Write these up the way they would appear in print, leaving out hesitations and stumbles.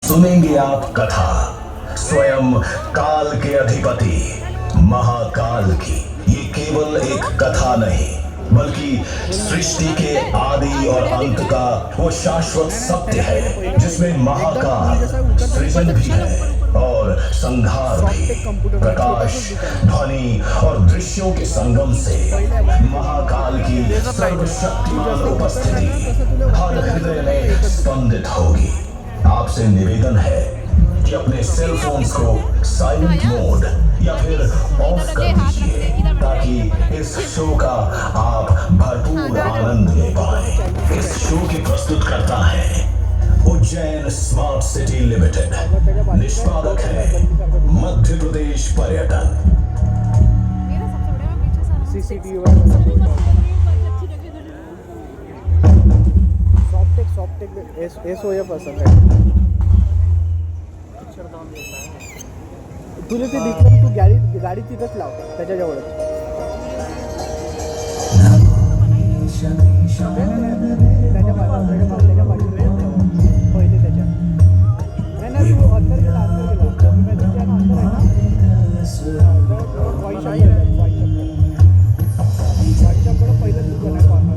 सुनेंगे आप कथा स्वयं काल के अधिपति महाकाल की। ये केवल एक कथा नहीं बल्कि सृष्टि के आदि और अंत का वो शाश्वत सत्य है जिसमें महाकाल सृजन भी है और संहार भी। प्रकाश, ध्वनि और दृश्यों के संगम से महाकाल की सर्वशक्तिमान उपस्थिति हर हृदय में स्पंदित होगी। आपसे निवेदन है कि अपने सेल फोन्स को साइलेंट मोड या फिर ऑफ कर दीजिए ताकि इस शो का आप भरपूर आनंद ले पाएं। इस शो के प्रस्तुतकर्ता हैं उज्जैन स्मार्ट सिटी लिमिटेड, निष्पादक है मध्य प्रदेश पर्यटन। SOF असं काय तुला ते दिसलं की तू गाडी तिथंच लाव त्याच्याजवळच. त्याच्या बाजूला पहिले त्याच्या नाही ना तू अंदर गेला अंदर आहे ना व्हाईटशॉपकडे पहिलं दुकान आहे कॉर्नर.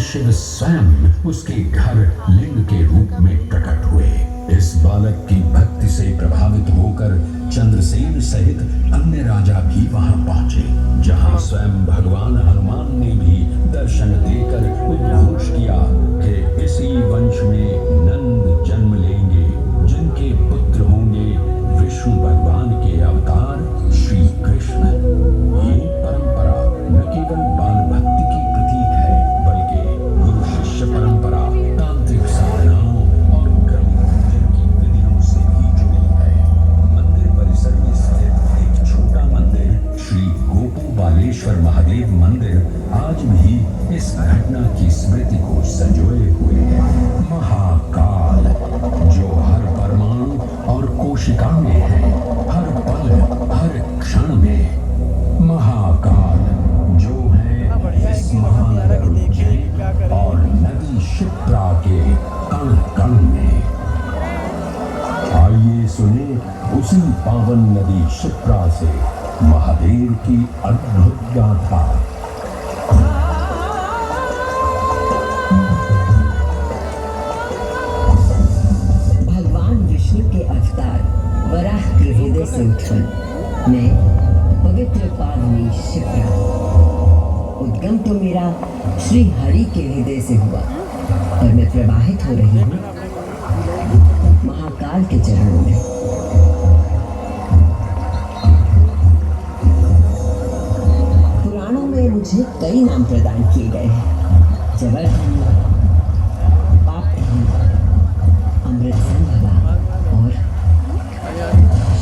शिव स्वयं उसके घर लिंग के रूप में प्रकट हुए। इस बालक की भक्ति से प्रभावित होकर चंद्रसेन सहित अन्य राजा भी वहां पहुंचे, जहां स्वयं भगवान हनुमान ने भी दर्शन देकर उद्घोष किया कि इसी वंश में नंद जन्म लेंगे, जिनके पुत्र होंगे विष्णु भगवान के अवतार श्री कृष्ण। ये परंपरा न केवल बाल भक्ति की प्रतीक है बल्कि गुरु शिष्य परंपरा, तांत्रिक साधनाओं और क्रमिक पूजन की विधियों से भी जुड़ी है। मंदिर परिसर में स्थित एक छोटा मंदिर श्री गोपू बालेश्वर महादेव मंदिर आज भी इस घटना की स्मृति को संजोए हुए है। महाकाल जो हर परमाणु और कोशिका में है, हर पल हर क्षण में। महाकाल जो है इस महानगर उज्जैन और नदी क्षिप्रा के कण कण में। आइए सुने उसी पावन नदी क्षिप्रा से महादेव की अद्भुत गाथा। भगवान हृदय से उत्पन्न मैं पवित्र पावनी शिप्रा। उद्गम तो मेरा श्री हरि के हृदय से हुआ और मैं प्रवाहित हो रही हूँ महाकाल के चरणों में। पुराणों में मुझे कई नाम प्रदान किए गए हैं। जबरधनी, पापधनी, अमृत संभवा और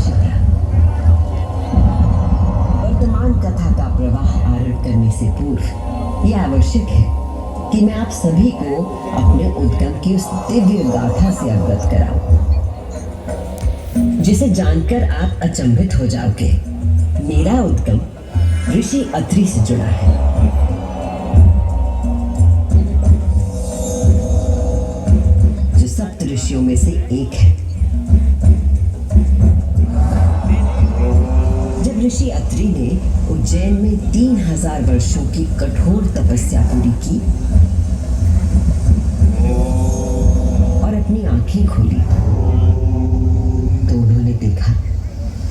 शिप्रा। वर्तमान कथा का प्रवाह आरंभ करने से पूर्व यह आवश्यक है कि मैं आप सभी को अपने उद्गम की उस दिव्य गाथा से अवगत कराऊं, जिसे जानकर आप अचंभित हो जाओगे। मेरा उद्गम ऋषि अत्रि से जुड़ा है। जो सप्त ऋषियों में से एक है। जब ऋषि अत्रि ने उज्जैन में 3000 वर्षों की कठोर तपस्या पूरी की और अपनी आंखें खोली तो उन्होंने देखा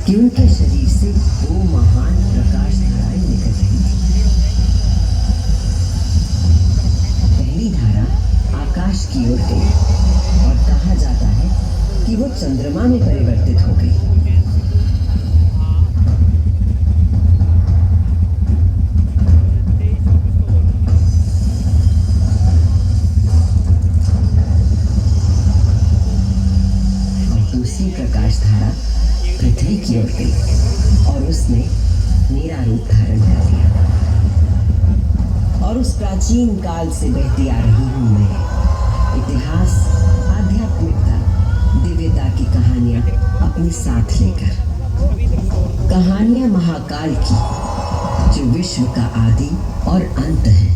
कि उनके शरीर से 2 महान प्रकाश धाराएं निकल रही थी। पहली धारा आकाश की ओर गई और कहा जाता है कि वो चंद्रमा में परिवर्तित हो गई। दूसरी प्रकाश धारा पृथ्वी की ओर गई और उसने मेरा रूप धारण कर लिया। और उस प्राचीन काल से बहती आ रही हूँ मैं, इतिहास, आध्यात्मिकता, दिव्यता की कहानियां अपने साथ लेकर। कहानियां महाकाल की, जो विश्व का आदि और अंत है,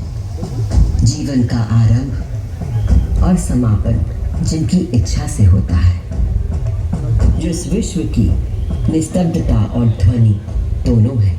जीवन का आरंभ और समापन जिनकी इच्छा से होता है, जो इस विश्व की निस्तब्धता और ध्वनि दोनों है।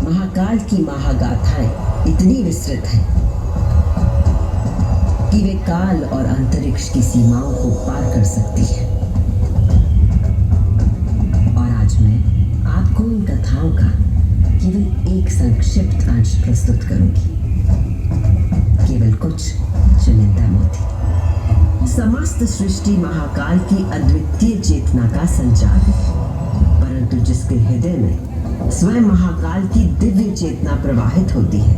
महाकाल की महागाथाएं इतनी विस्तृत हैं कि वे काल और अंतरिक्ष की सीमाओं को पार कर सकती हैं। और आज मैं आपको उन कथाओं का केवल एक संक्षिप्त अंश प्रस्तुत करूंगी, केवल कुछ चुनिंदा मोती। समस्त सृष्टि महाकाल की अद्वितीय चेतना का संचार है, परंतु जिसके हृदय में स्वयं महाकाल की दिव्य चेतना प्रवाहित होती है,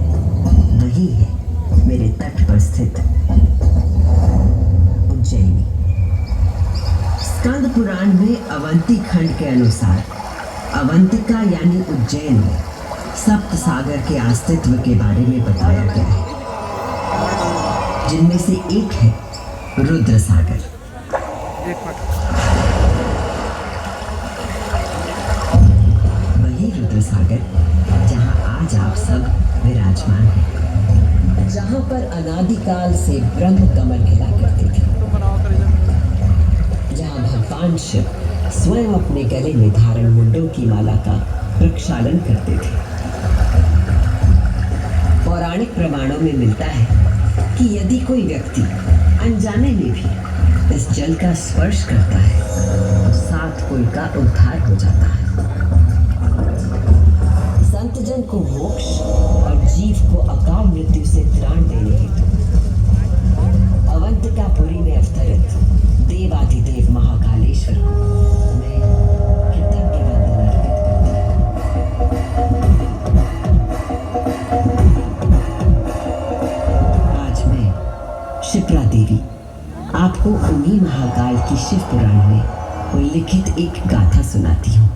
वही है मेरे तट पर स्थित उज्जैनी। स्कंद पुराण में अवंती खंड के अनुसार अवंतिका यानी उज्जैन में सप्त सागर के अस्तित्व के बारे में बताया गया है, जिनमें से एक है रुद्र सागर। वही रुद्र सागर जहां आज आप सब विराजमान हैं, जहां पर अनादिकाल से ब्रह्म कमल खिला करते थे, जहां भगवान शिव स्वयं अपने गले में धारण मुंडों की माला का प्रक्षालन करते थे। पौराणिक प्रमाणों में मिलता है कि यदि कोई व्यक्ति अनजाने में भी इस जल का स्पर्श करता है तो 7 कुल का उद्धार हो जाता है। संतजन को मोक्ष और जीव को अकाल मृत्यु से त्राण देने हेतु अवंतिकापुरी में अवतरित देवाधिदेव महाकालेश्वर को मैं कृतज्ञ वंदना अर्पित करती हूँ। आज मैं शिप्रा देवी आपको उन्हीं महाकाल की शिव पुराण में उल्लिखित एक गाथा सुनाती हूँ।